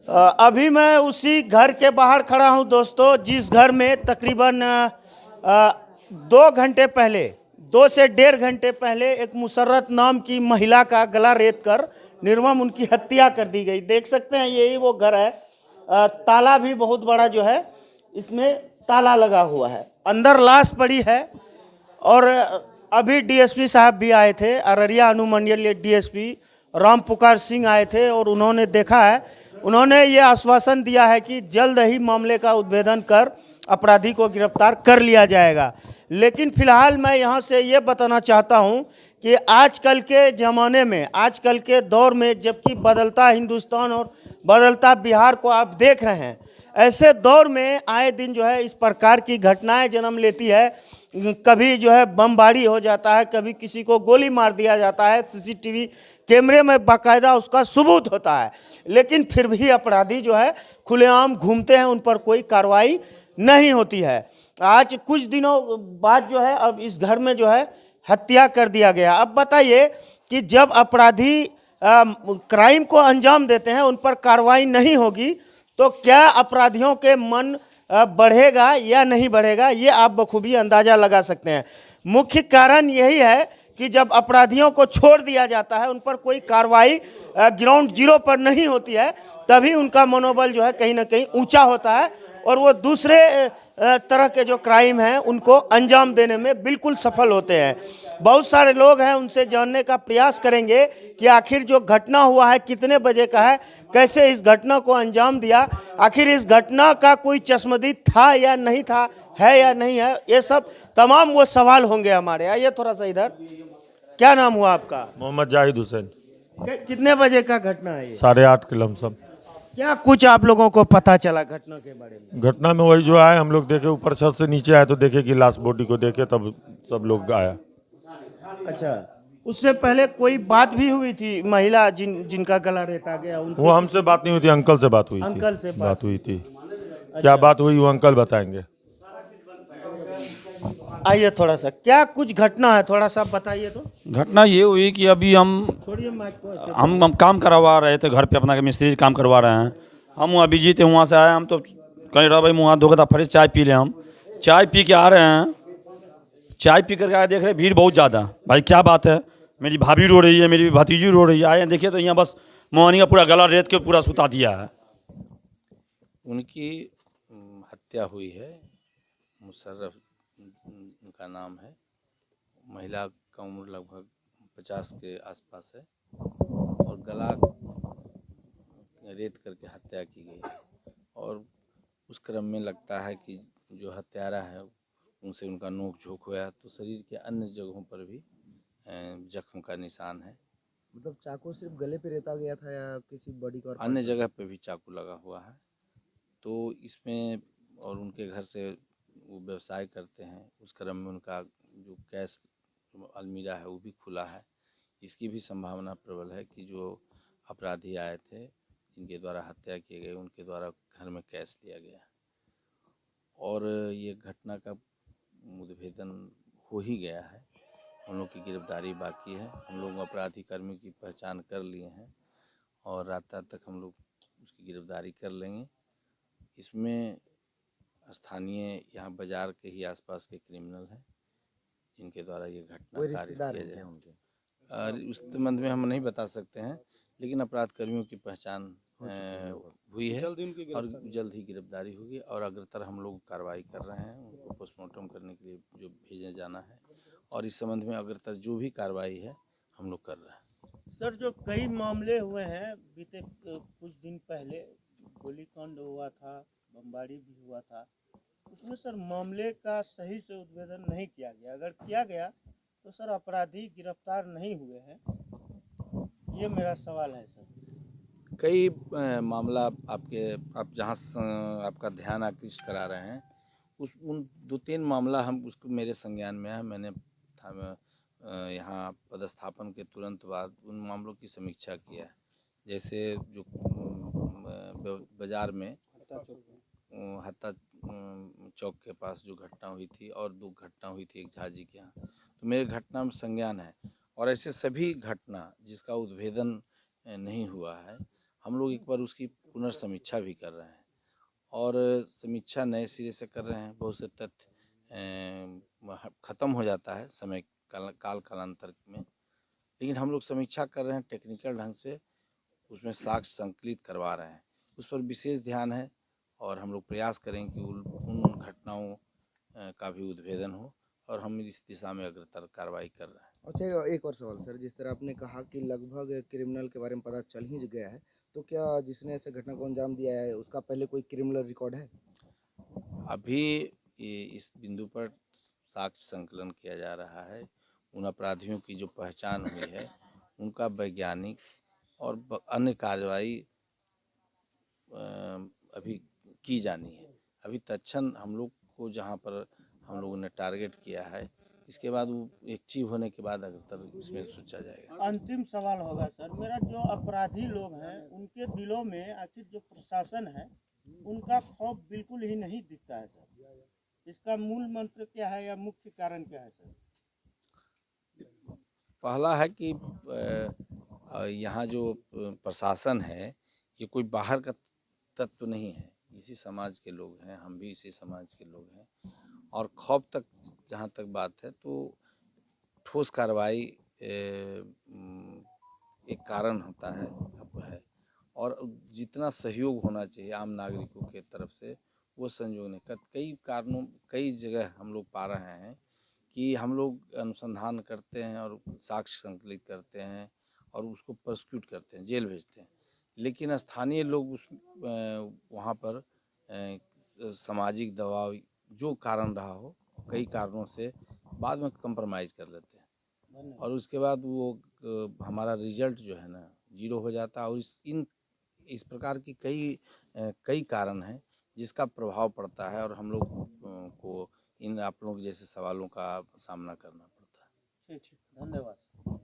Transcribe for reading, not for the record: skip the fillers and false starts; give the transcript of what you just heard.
अभी मैं उसी घर के बाहर खड़ा हूं दोस्तों, जिस घर में तकरीबन 2 घंटे पहले, 2 से 1.5 घंटे पहले एक मुसर्रत नाम की महिला का गला रेत कर निर्मम उनकी हत्या कर दी गई। देख सकते हैं यही वो घर है। ताला भी बहुत बड़ा जो है, इसमें ताला लगा हुआ है, अंदर लाश पड़ी है। और अभी डीएसपी साहब भी आए थे, अररिया अनुमंडलीय डीएसपी राम पुकार सिंह आए थे और उन्होंने देखा है। उन्होंने ये आश्वासन दिया है कि जल्द ही मामले का उद्भेदन कर अपराधी को गिरफ्तार कर लिया जाएगा। लेकिन फिलहाल मैं यहाँ से ये बताना चाहता हूँ कि आजकल के ज़माने में, आजकल के दौर में, जबकि बदलता हिंदुस्तान और बदलता बिहार को आप देख रहे हैं, ऐसे दौर में आए दिन जो है इस प्रकार की घटनाएं जन्म लेती है। कभी जो है बमबारी हो जाता है, कभी किसी को गोली मार दिया जाता है, सीसीटीवी कैमरे में बाकायदा उसका सबूत होता है, लेकिन फिर भी अपराधी जो है खुलेआम घूमते हैं, उन पर कोई कार्रवाई नहीं होती है। आज कुछ दिनों बाद जो है अब इस घर में जो है हत्या कर दिया गया। अब बताइए कि जब अपराधी क्राइम को अंजाम देते हैं, उन पर कार्रवाई नहीं होगी, तो क्या अपराधियों के मन बढ़ेगा या नहीं बढ़ेगा, ये आप बखूबी अंदाज़ा लगा सकते हैं। मुख्य कारण यही है कि जब अपराधियों को छोड़ दिया जाता है, उन पर कोई कार्रवाई ग्राउंड जीरो पर नहीं होती है, तभी उनका मनोबल जो है कहीं ना कहीं ऊंचा होता है और वो दूसरे तरह के जो क्राइम हैं उनको अंजाम देने में बिल्कुल सफल होते हैं। बहुत सारे लोग हैं, उनसे जानने का प्रयास करेंगे कि आखिर जो घटना हुआ है कितने बजे का है, कैसे इस घटना को अंजाम दिया, आखिर इस घटना का कोई चश्मदीद था या नहीं था, है या नहीं है, ये सब तमाम वो सवाल होंगे हमारे। आइए थोड़ा सा इधर। क्या नाम हुआ आपका? मोहम्मद जाहिद हुसैन। कितने बजे का घटना है ये? 8:30 के लमसम। क्या कुछ आप लोगों को पता चला घटना के बारे में? घटना में वही जो आए, हम लोग देखे ऊपर छत से नीचे आए तो देखे कि लाश बॉडी को देखे, तब सब लोग आया। अच्छा, उससे पहले कोई बात भी हुई थी महिला जिनका गला रेता गया उनसे? वो हमसे बात नहीं हुई थी, अंकल से बात हुई थी। अंकल से बात हुई थी। क्या बात हुई वो अंकल बताएंगे। आइए थोड़ा सा, क्या कुछ घटना है थोड़ा सा बताइए तो। घटना ये हुई कि अभी हम छोड़िए माइक को ऐसे। हम काम करवा रहे थे घर पे, अपना मिस्त्री काम करवा रहे हैं। हम वहाँ बिजी थे, वहाँ से आए, हम तो कहीं रहा भाई मुँह हाथ धो के फटे चाय पी लें। हम चाय पी के आ रहे हैं, चाय पी करके आए, देख रहे भीड़ बहुत ज़्यादा। भाई क्या बात है, मेरी भाभी रो रही है, मेरी भतीजी रो रही है। आए देखिए तो यहाँ बस मोहनी का पूरा गला रेत के पूरा सुता दिया है। उनकी हत्या हुई है। मुशर्रफ उनका नाम है। महिला का उम्र लगभग 50 के आसपास है और गला रेत करके हत्या की गई है। और उस क्रम में लगता है कि जो हत्यारा है उनसे उनका नोक झोंक हुआ, तो शरीर के अन्य जगहों पर भी जख्म का निशान है। मतलब चाकू सिर्फ गले पे रेता गया था या किसी बॉडी का अन्य जगह पे भी चाकू लगा हुआ है। तो इसमें, और उनके घर से वो व्यवसाय करते हैं, उस क्रम में उनका जो कैश अलमीरा है वो भी खुला है। इसकी भी संभावना प्रबल है कि जो अपराधी आए थे जिनके द्वारा हत्या किए गए, उनके द्वारा घर में कैश लिया गया। और ये घटना का उद्भेदन हो ही गया है, उन लोग की गिरफ्तारी बाकी है। हम लोग अपराधी कर्मी की पहचान कर लिए हैं और रात तक हम लोग उसकी गिरफ्तारी कर लेंगे। इसमें स्थानीय यहाँ बाजार के ही आसपास के क्रिमिनल हैं जिनके द्वारा ये घटना कार्य किया जाए और उस संबंध में हम नहीं बता सकते हैं, लेकिन अपराध कर्मियों की पहचान हुई है और जल्द ही गिरफ्तारी होगी। और अग्रतर हम लोग कार्रवाई कर रहे हैं, उनको पोस्टमार्टम करने के लिए जो भेजने जाना है, और इस संबंध में अग्रतर जो भी कार्रवाई है हम लोग कर रहे हैं। सर, जो कई मामले हुए हैं बीते कुछ दिन पहले, गोलीकांड हुआ था, बमबारी भी हुआ था, उसमें सर मामले का सही से उद्भेदन नहीं किया गया। अगर किया गया तो सर अपराधी गिरफ्तार नहीं हुए हैं, ये मेरा सवाल है सर। कई मामला आप जहाँ आपका ध्यान आकृष्ट करा रहे हैं, उन 2-3 मामला हम उसको मेरे संज्ञान में है। मैंने यहाँ पदस्थापन के तुरंत बाद उन मामलों की समीक्षा किया है। जैसे जो बाज़ार में हत्ता चौक के पास जो घटना हुई थी और 2 घटना हुई थी एक झाजी के यहाँ, तो मेरे घटना में संज्ञान है। और ऐसे सभी घटना जिसका उद्भेदन नहीं हुआ है, हम लोग एक बार उसकी पुनर्समीक्षा भी कर रहे हैं और समीक्षा नए सिरे से कर रहे हैं। बहुत से तथ्य ख़त्म हो जाता है समय कालांतर में, लेकिन हम लोग समीक्षा कर रहे हैं टेक्निकल ढंग से, उसमें साक्ष्य संकलित करवा रहे हैं, उस पर विशेष ध्यान है और हम लोग प्रयास करें कि उन घटनाओं का भी उद्भेदन हो और हम इस दिशा में अग्रतर कार्रवाई कर रहे हैं। अच्छा, एक और सवाल सर, जिस तरह आपने कहा कि लगभग क्रिमिनल के बारे में पता चल ही गया है, तो क्या जिसने ऐसे घटना को अंजाम दिया है उसका पहले कोई क्रिमिनल रिकॉर्ड है? अभी इस बिंदु पर साक्ष्य संकलन किया जा रहा है। उन अपराधियों की जो पहचान हुई है उनका वैज्ञानिक और अन्य कार्रवाई अभी की जानी है। अभी तत्क्षण हम लोग को जहाँ पर हम लोगों ने टारगेट किया है, इसके बाद वो एक्टिव होने के बाद अगर इसमें सोचा जाएगा। अंतिम सवाल होगा सर, मेरा जो अपराधी लोग हैं उनके दिलों में आखिर जो प्रशासन है उनका खौफ बिल्कुल ही नहीं दिखता है सर। इसका मूल मंत्र क्या है या मुख्य कारण क्या है सर? पहला है कि यहाँ जो प्रशासन है ये कोई बाहर का तत्व नहीं है, इसी समाज के लोग हैं, हम भी इसी समाज के लोग हैं और खौफ तक जहाँ तक बात है तो ठोस कार्रवाई एक कारण होता है और जितना सहयोग होना चाहिए आम नागरिकों के तरफ से वो संयोग नहीं कर। कई कारणों कई जगह हम लोग पा रहे हैं कि हम लोग अनुसंधान करते हैं और साक्ष्य संकलित करते हैं और उसको प्रोसिक्यूट करते हैं, जेल भेजते हैं, लेकिन स्थानीय लोग उस वहाँ पर सामाजिक दबाव जो कारण रहा हो, कई कारणों से बाद में कंप्रोमाइज़ कर लेते हैं और उसके बाद वो हमारा रिजल्ट जो है ना जीरो हो जाता है और इस प्रकार की कई कारण हैं जिसका प्रभाव पड़ता है और हम लोग को इन आप लोग जैसे सवालों का सामना करना पड़ता है। ठीक, धन्यवाद।